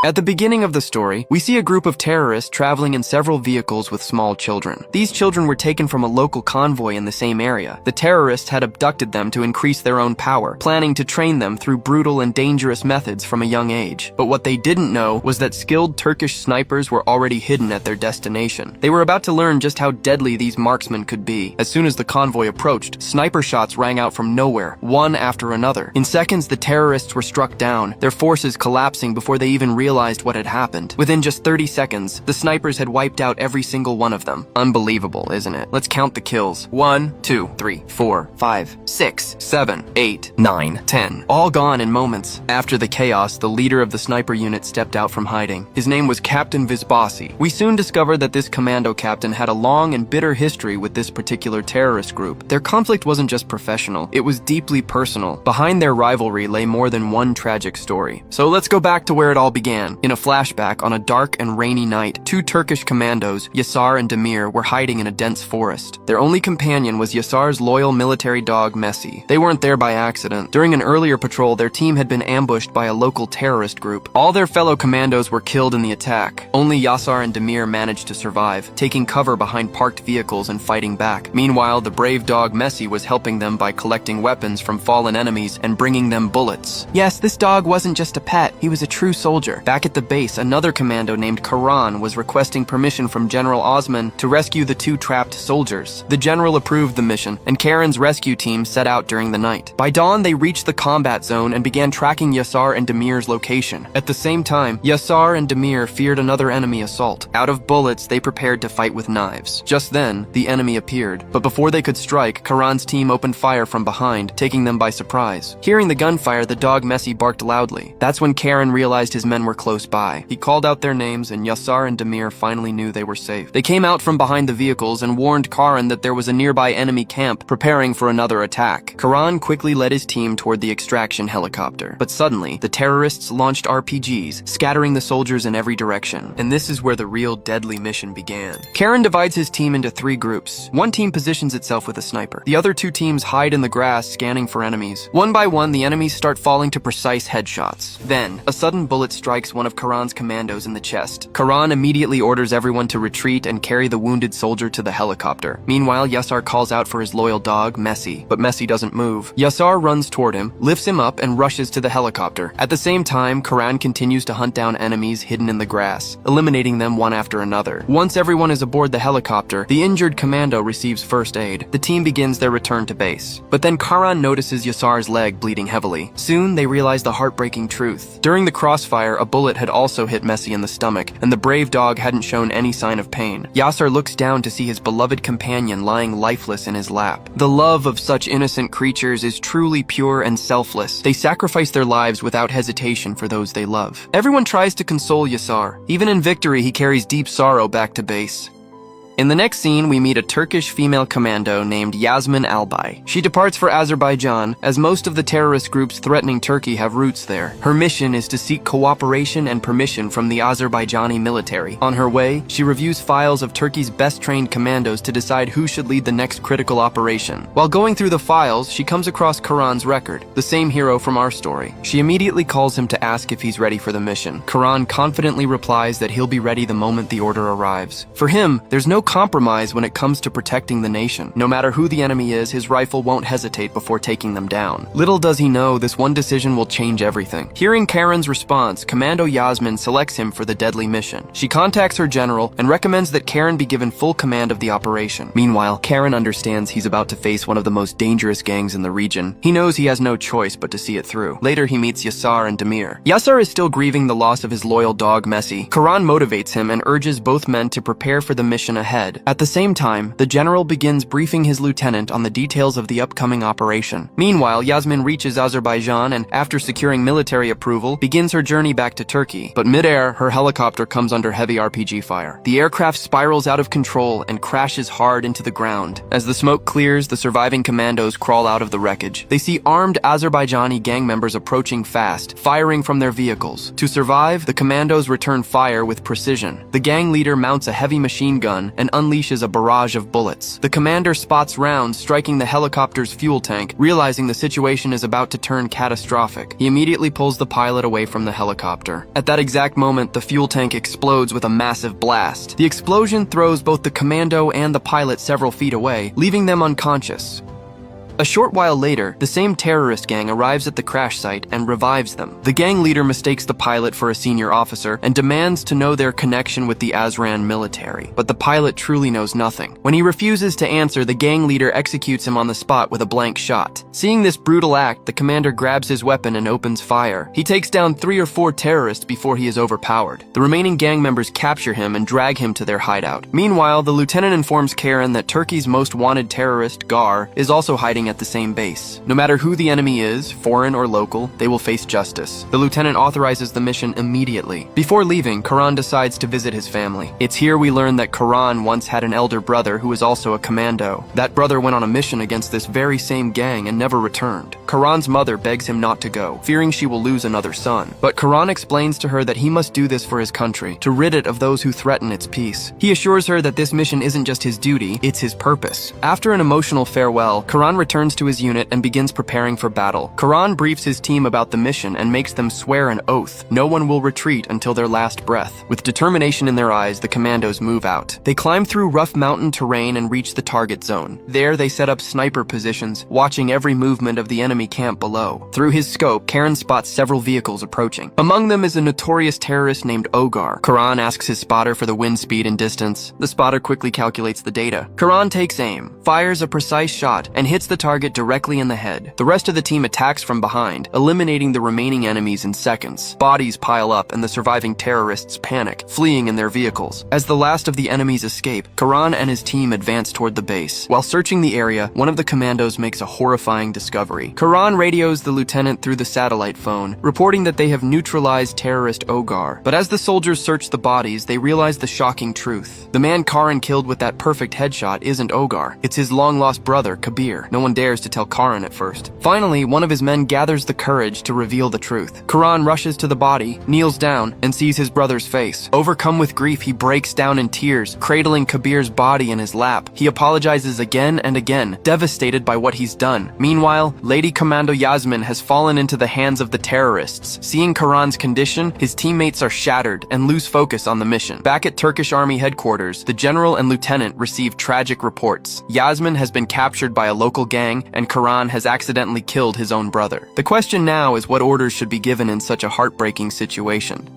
At the beginning of the story, we see a group of terrorists traveling in several vehicles with small children. These children were taken from a local convoy in the same area. The terrorists had abducted them to increase their own power, planning to train them through brutal and dangerous methods from a young age. But what they didn't know was that skilled Turkish snipers were already hidden at their destination. They were about to learn just how deadly these marksmen could be. As soon as the convoy approached, sniper shots rang out from nowhere, one after another. In seconds, the terrorists were struck down, their forces collapsing before they even realized what had happened. Within just 30 seconds, the snipers had wiped out every single one of them. Unbelievable, isn't it? Let's count the kills. 1, 2, 3, 4, 5, 6, 7, 8, 9, 10. All gone in moments. After the chaos, the leader of the sniper unit stepped out from hiding. His name was Captain Vizbasi. We soon discovered that this commando captain had a long and bitter history with this particular terrorist group. Their conflict wasn't just professional, it was deeply personal. Behind their rivalry lay more than one tragic story. So let's go back to where it all began. In a flashback, on a dark and rainy night, two Turkish commandos, Yasar and Demir, were hiding in a dense forest. Their only companion was Yasar's loyal military dog, Messi. They weren't there by accident. During an earlier patrol, their team had been ambushed by a local terrorist group. All their fellow commandos were killed in the attack. Only Yasar and Demir managed to survive, taking cover behind parked vehicles and fighting back. Meanwhile, the brave dog Messi was helping them by collecting weapons from fallen enemies and bringing them bullets. Yes, this dog wasn't just a pet, he was a true soldier. Back at the base, another commando named Karan was requesting permission from General Osman to rescue the two trapped soldiers. The general approved the mission, and Karan's rescue team set out during the night. By dawn, they reached the combat zone and began tracking Yasar and Demir's location. At the same time, Yasar and Demir feared another enemy assault. Out of bullets, they prepared to fight with knives. Just then, the enemy appeared, but before they could strike, Karan's team opened fire from behind, taking them by surprise. Hearing the gunfire, the dog Messi barked loudly. That's when Karan realized his men were close by. He called out their names, and Yasar and Demir finally knew they were safe. They came out from behind the vehicles and warned Karan that there was a nearby enemy camp preparing for another attack. Karan quickly led his team toward the extraction helicopter. But suddenly, the terrorists launched RPGs, scattering the soldiers in every direction. And this is where the real deadly mission began. Karan divides his team into three groups. One team positions itself with a sniper. The other two teams hide in the grass, scanning for enemies. One by one, the enemies start falling to precise headshots. Then, a sudden bullet strikes one of Karan's commandos in the chest. Karan immediately orders everyone to retreat and carry the wounded soldier to the helicopter. Meanwhile, Yasar calls out for his loyal dog, Messi, but Messi doesn't move. Yasar runs toward him, lifts him up, and rushes to the helicopter. At the same time, Karan continues to hunt down enemies hidden in the grass, eliminating them one after another. Once everyone is aboard the helicopter, the injured commando receives first aid. The team begins their return to base. But then Karan notices Yasar's leg bleeding heavily. Soon, they realize the heartbreaking truth. During the crossfire, a bullet had also hit Messi in the stomach, and the brave dog hadn't shown any sign of pain. Yasar looks down to see his beloved companion lying lifeless in his lap. The love of such innocent creatures is truly pure and selfless. They sacrifice their lives without hesitation for those they love. Everyone tries to console Yasar. Even in victory, he carries deep sorrow back to base. In the next scene, we meet a Turkish female commando named Yasmin Albay. She departs for Azerbaijan, as most of the terrorist groups threatening Turkey have roots there. Her mission is to seek cooperation and permission from the Azerbaijani military. On her way, she reviews files of Turkey's best-trained commandos to decide who should lead the next critical operation. While going through the files, she comes across Karan's record, the same hero from our story. She immediately calls him to ask if he's ready for the mission. Karan confidently replies that he'll be ready the moment the order arrives. For him, there's no compromise when it comes to protecting the nation. No matter who the enemy is, his rifle won't hesitate before taking them down. Little does he know, this one decision will change everything. Hearing Karen's response, Commando Yasmin selects him for the deadly mission. She contacts her general and recommends that Karen be given full command of the operation. Meanwhile, Karen understands he's about to face one of the most dangerous gangs in the region. He knows he has no choice but to see it through. Later, he meets Yasar and Demir. Yasar is still grieving the loss of his loyal dog, Messi. Karan motivates him and urges both men to prepare for the mission ahead. At the same time, the general begins briefing his lieutenant on the details of the upcoming operation. Meanwhile, Yasmin reaches Azerbaijan and, after securing military approval, begins her journey back to Turkey. But mid-air, her helicopter comes under heavy RPG fire. The aircraft spirals out of control and crashes hard into the ground. As the smoke clears, the surviving commandos crawl out of the wreckage. They see armed Azerbaijani gang members approaching fast, firing from their vehicles. To survive, the commandos return fire with precision. The gang leader mounts a heavy machine gun and unleashes a barrage of bullets. The commander spots rounds striking the helicopter's fuel tank, realizing the situation is about to turn catastrophic. He immediately pulls the pilot away from the helicopter. At that exact moment, the fuel tank explodes with a massive blast. The explosion throws both the commando and the pilot several feet away, leaving them unconscious. A short while later, the same terrorist gang arrives at the crash site and revives them. The gang leader mistakes the pilot for a senior officer and demands to know their connection with the Azran military, but the pilot truly knows nothing. When he refuses to answer, the gang leader executes him on the spot with a blank shot. Seeing this brutal act, the commander grabs his weapon and opens fire. He takes down 3 or 4 terrorists before he is overpowered. The remaining gang members capture him and drag him to their hideout. Meanwhile, the lieutenant informs Karen that Turkey's most wanted terrorist, Gar, is also hiding at the same base. No matter who the enemy is, foreign or local, they will face justice. The lieutenant authorizes the mission immediately. Before leaving, Karan decides to visit his family. It's here we learn that Karan once had an elder brother who was also a commando. That brother went on a mission against this very same gang and never returned. Karan's mother begs him not to go, fearing she will lose another son. But Karan explains to her that he must do this for his country, to rid it of those who threaten its peace. He assures her that this mission isn't just his duty, it's his purpose. After an emotional farewell, Karan returns to his unit and begins preparing for battle. Karan briefs his team about the mission and makes them swear an oath. No one will retreat until their last breath. With determination in their eyes, the commandos move out. They climb through rough mountain terrain and reach the target zone. There, they set up sniper positions, watching every movement of the enemy camp below. Through his scope, Karen spots several vehicles approaching. Among them is a notorious terrorist named Ogar. Karan asks his spotter for the wind speed and distance. The spotter quickly calculates the data. Karan takes aim, fires a precise shot, and hits the target directly in the head. The rest of the team attacks from behind, eliminating the remaining enemies in seconds. Bodies pile up and the surviving terrorists panic, fleeing in their vehicles. As the last of the enemies escape, Karan and his team advance toward the base. While searching the area, one of the commandos makes a horrifying discovery. Karan radios the lieutenant through the satellite phone, reporting that they have neutralized terrorist Ogar. But as the soldiers search the bodies, they realize the shocking truth. The man Karan killed with that perfect headshot isn't Ogar. It's his long-lost brother, Kabir. No one dares to tell Karan at first. Finally, one of his men gathers the courage to reveal the truth. Karan rushes to the body, kneels down, and sees his brother's face. Overcome with grief, he breaks down in tears, cradling Kabir's body in his lap. He apologizes again and again, devastated by what he's done. Meanwhile, Lady Commando Yasmin has fallen into the hands of the terrorists. Seeing Karan's condition, his teammates are shattered and lose focus on the mission. Back at Turkish Army headquarters, the general and lieutenant receive tragic reports. Yasmin has been captured by a local gang, and Karan has accidentally killed his own brother. The question now is what orders should be given in such a heartbreaking situation.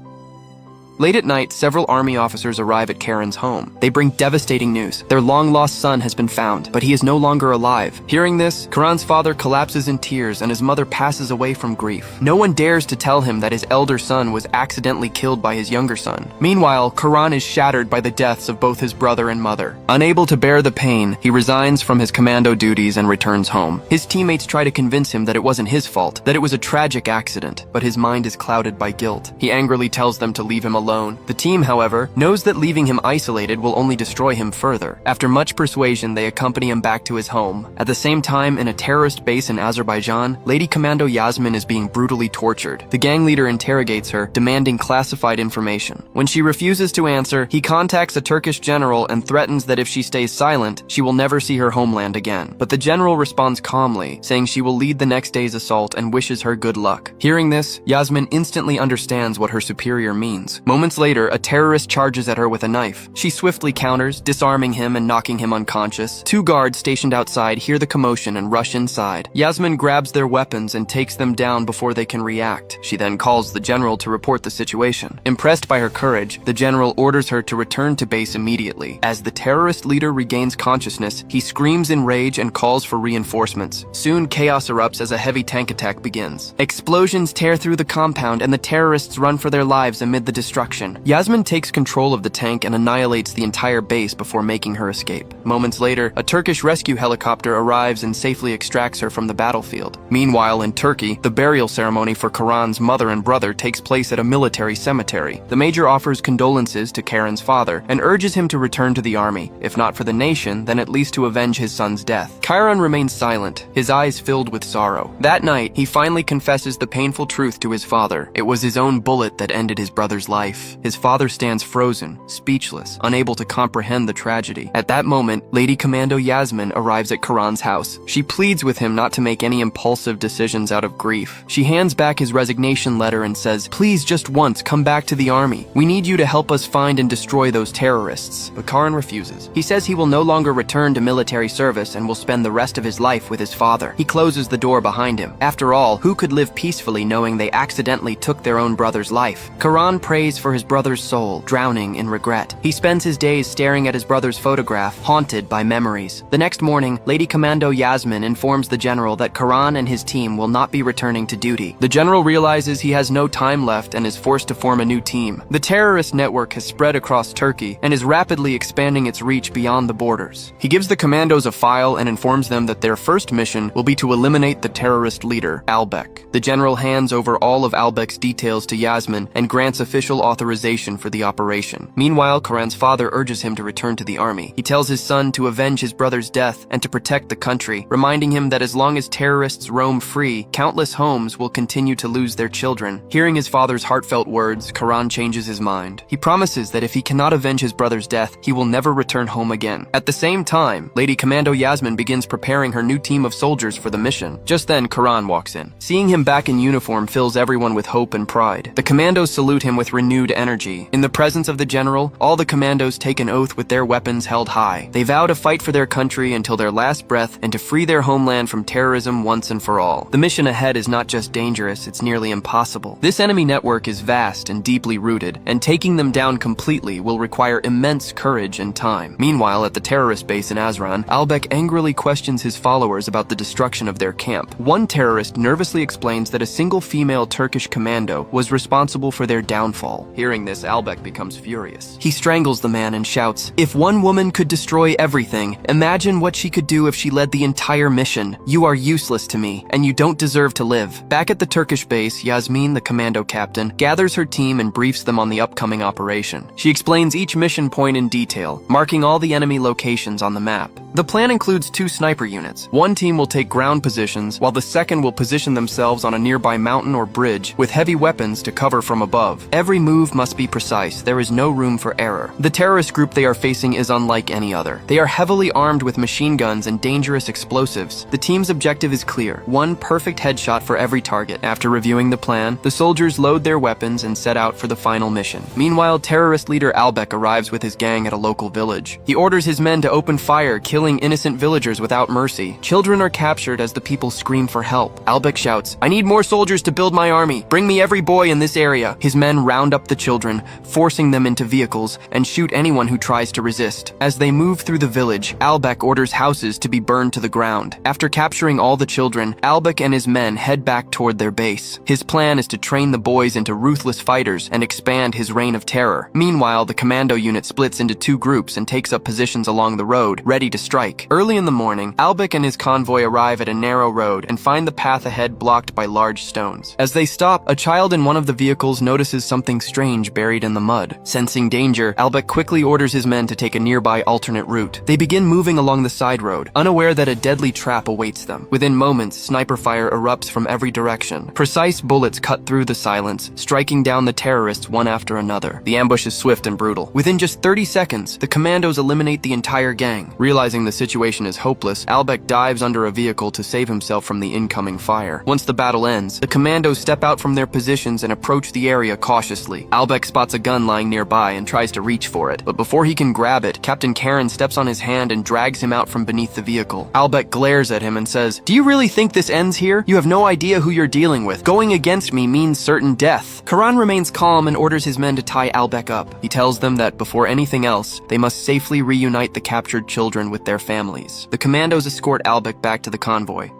Late at night, several army officers arrive at Karen's home. They bring devastating news. Their long-lost son has been found, but he is no longer alive. Hearing this, Karan's father collapses in tears and his mother passes away from grief. No one dares to tell him that his elder son was accidentally killed by his younger son. Meanwhile, Karan is shattered by the deaths of both his brother and mother. Unable to bear the pain, he resigns from his commando duties and returns home. His teammates try to convince him that it wasn't his fault, that it was a tragic accident, but his mind is clouded by guilt. He angrily tells them to leave him alone. The team, however, knows that leaving him isolated will only destroy him further. After much persuasion, they accompany him back to his home. At the same time, in a terrorist base in Azerbaijan, Lady Commando Yasmin is being brutally tortured. The gang leader interrogates her, demanding classified information. When she refuses to answer, he contacts a Turkish general and threatens that if she stays silent, she will never see her homeland again. But the general responds calmly, saying she will lead the next day's assault and wishes her good luck. Hearing this, Yasmin instantly understands what her superior means. Moments later, a terrorist charges at her with a knife. She swiftly counters, disarming him and knocking him unconscious. 2 guards stationed outside hear the commotion and rush inside. Yasmin grabs their weapons and takes them down before they can react. She then calls the general to report the situation. Impressed by her courage, the general orders her to return to base immediately. As the terrorist leader regains consciousness, he screams in rage and calls for reinforcements. Soon, chaos erupts as a heavy tank attack begins. Explosions tear through the compound and the terrorists run for their lives amid the destruction. Yasmin takes control of the tank and annihilates the entire base before making her escape. Moments later, a Turkish rescue helicopter arrives and safely extracts her from the battlefield. Meanwhile, in Turkey, the burial ceremony for Karan's mother and brother takes place at a military cemetery. The major offers condolences to Karen's father and urges him to return to the army, if not for the nation, then at least to avenge his son's death. Karan remains silent, his eyes filled with sorrow. That night, he finally confesses the painful truth to his father. It was his own bullet that ended his brother's life. life. His father stands frozen, speechless, unable to comprehend the tragedy. At that moment, Lady Commando Yasmin arrives at Karan's house. She pleads with him not to make any impulsive decisions out of grief. She hands back his resignation letter and says, "Please, just once, come back to the army. We need you to help us find and destroy those terrorists." But Karan refuses. He says he will no longer return to military service and will spend the rest of his life with his father. He closes the door behind him. After all, who could live peacefully knowing they accidentally took their own brother's life? Karan prays for his brother's soul, drowning in regret. He spends his days staring at his brother's photograph, haunted by memories. The next morning, Lady Commando Yasmin informs the general that Karan and his team will not be returning to duty. The general realizes he has no time left and is forced to form a new team. The terrorist network has spread across Turkey and is rapidly expanding its reach beyond the borders. He gives the commandos a file and informs them that their first mission will be to eliminate the terrorist leader, Albek. The general hands over all of Albek's details to Yasmin and grants official authorization for the operation. Meanwhile, Karan's father urges him to return to the army. He tells his son to avenge his brother's death and to protect the country, reminding him that as long as terrorists roam free, countless homes will continue to lose their children. Hearing his father's heartfelt words, Karan changes his mind. He promises that if he cannot avenge his brother's death, he will never return home again. At the same time, Lady Commando Yasmin begins preparing her new team of soldiers for the mission. Just then, Karan walks in. Seeing him back in uniform fills everyone with hope and pride. The commandos salute him with renewed energy. In the presence of the general, all the commandos take an oath with their weapons held high. They vow to fight for their country until their last breath and to free their homeland from terrorism once and for all. The mission ahead is not just dangerous, it's nearly impossible. This enemy network is vast and deeply rooted, and taking them down completely will require immense courage and time. Meanwhile, at the terrorist base in Azran, Albek angrily questions his followers about the destruction of their camp. One terrorist nervously explains that a single female Turkish commando was responsible for their downfall. Hearing this, Albek becomes furious. He strangles the man and shouts, "If one woman could destroy everything, imagine what she could do if she led the entire mission. You are useless to me, and you don't deserve to live." Back at the Turkish base, Yasmin, the commando captain, gathers her team and briefs them on the upcoming operation. She explains each mission point in detail, marking all the enemy locations on the map. The plan includes 2 sniper units. One team will take ground positions, while the second will position themselves on a nearby mountain or bridge with heavy weapons to cover from above. Every move must be precise. There is no room for error. The terrorist group they are facing is unlike any other. They are heavily armed with machine guns and dangerous explosives. The team's objective is clear: one perfect headshot for every target. After reviewing the plan, the soldiers load their weapons and set out for the final mission. Meanwhile, terrorist leader Albek arrives with his gang at a local village. He orders his men to open fire, killing innocent villagers without mercy. Children are captured as the people scream for help. Albek shouts, "I need more soldiers to build my army. Bring me every boy in this area." His men round up the children, forcing them into vehicles, and shoot anyone who tries to resist. As they move through the village, Albek orders houses to be burned to the ground. After capturing all the children, Albek and his men head back toward their base. His plan is to train the boys into ruthless fighters and expand his reign of terror. Meanwhile, the commando unit splits into 2 groups and takes up positions along the road, ready to strike. Early in the morning, Albek and his convoy arrive at a narrow road and find the path ahead blocked by large stones. As they stop, a child in one of the vehicles notices something strange buried in the mud. Sensing danger, Albek quickly orders his men to take a nearby alternate route. They begin moving along the side road, unaware that a deadly trap awaits them. Within moments, sniper fire erupts from every direction. Precise bullets cut through the silence, striking down the terrorists one after another. The ambush is swift and brutal. Within just 30 seconds, the commandos eliminate the entire gang. Realizing the situation is hopeless, Albek dives under a vehicle to save himself from the incoming fire. Once the battle ends, the commandos step out from their positions and approach the area cautiously. Albek spots a gun lying nearby and tries to reach for it, but before he can grab it, Captain Karen steps on his hand and drags him out from beneath the vehicle. Albek glares at him and says, "Do you really think this ends here? You have no idea who you're dealing with. Going against me means certain death." Karan remains calm and orders his men to tie Albek up. He tells them that before anything else, they must safely reunite the captured children with their families. The commandos escort Albek back to the convoy.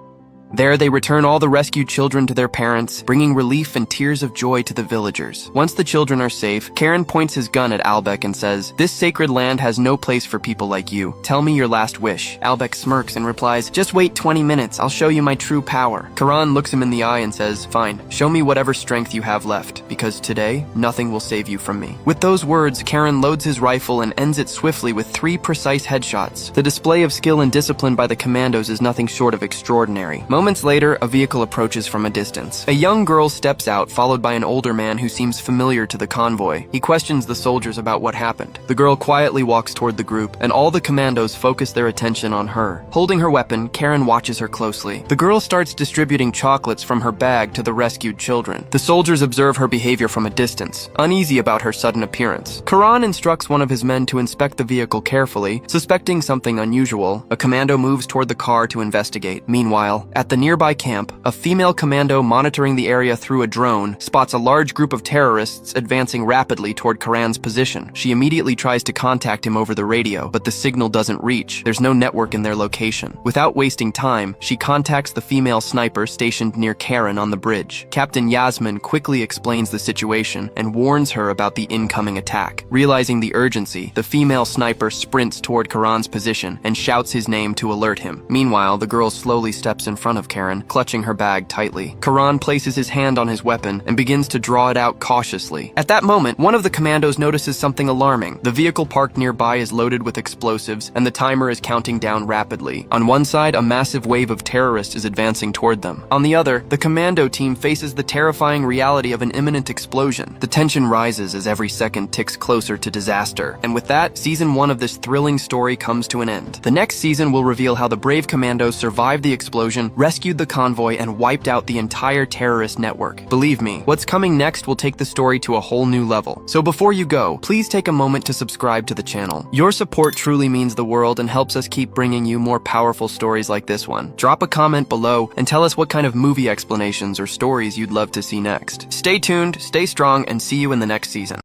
There, they return all the rescued children to their parents, bringing relief and tears of joy to the villagers. Once the children are safe, Karen points his gun at Albek and says, "This sacred land has no place for people like you. Tell me your last wish." Albek smirks and replies, "Just wait 20 minutes, I'll show you my true power." Karan looks him in the eye and says, "Fine, show me whatever strength you have left, because today, nothing will save you from me." With those words, Karen loads his rifle and ends it swiftly with 3 precise headshots. The display of skill and discipline by the commandos is nothing short of extraordinary. Moments later, a vehicle approaches from a distance. A young girl steps out, followed by an older man who seems familiar to the convoy. He questions the soldiers about what happened. The girl quietly walks toward the group, and all the commandos focus their attention on her. Holding her weapon, Karen watches her closely. The girl starts distributing chocolates from her bag to the rescued children. The soldiers observe her behavior from a distance, uneasy about her sudden appearance. Karan instructs one of his men to inspect the vehicle carefully. Suspecting something unusual, a commando moves toward the car to investigate. Meanwhile, at the nearby camp, a female commando monitoring the area through a drone spots a large group of terrorists advancing rapidly toward Karan's position. She immediately tries to contact him over the radio, but the signal doesn't reach. There's no network in their location. Without wasting time, she contacts the female sniper stationed near Karen on the bridge. Captain Yasmin quickly explains the situation and warns her about the incoming attack. Realizing the urgency, the female sniper sprints toward Karan's position and shouts his name to alert him. Meanwhile, the girl slowly steps in front of Karen, clutching her bag tightly. Karan places his hand on his weapon and begins to draw it out cautiously. At that moment, one of the commandos notices something alarming. The vehicle parked nearby is loaded with explosives, and the timer is counting down rapidly. On one side, a massive wave of terrorists is advancing toward them. On the other, the commando team faces the terrifying reality of an imminent explosion. The tension rises as every second ticks closer to disaster. And with that, season 1 of this thrilling story comes to an end. The next season will reveal how the brave commandos survived the explosion, rescued the convoy, and wiped out the entire terrorist network. Believe me, what's coming next will take the story to a whole new level. So before you go, please take a moment to subscribe to the channel. Your support truly means the world and helps us keep bringing you more powerful stories like this one. Drop a comment below and tell us what kind of movie explanations or stories you'd love to see next. Stay tuned, stay strong, and see you in the next season.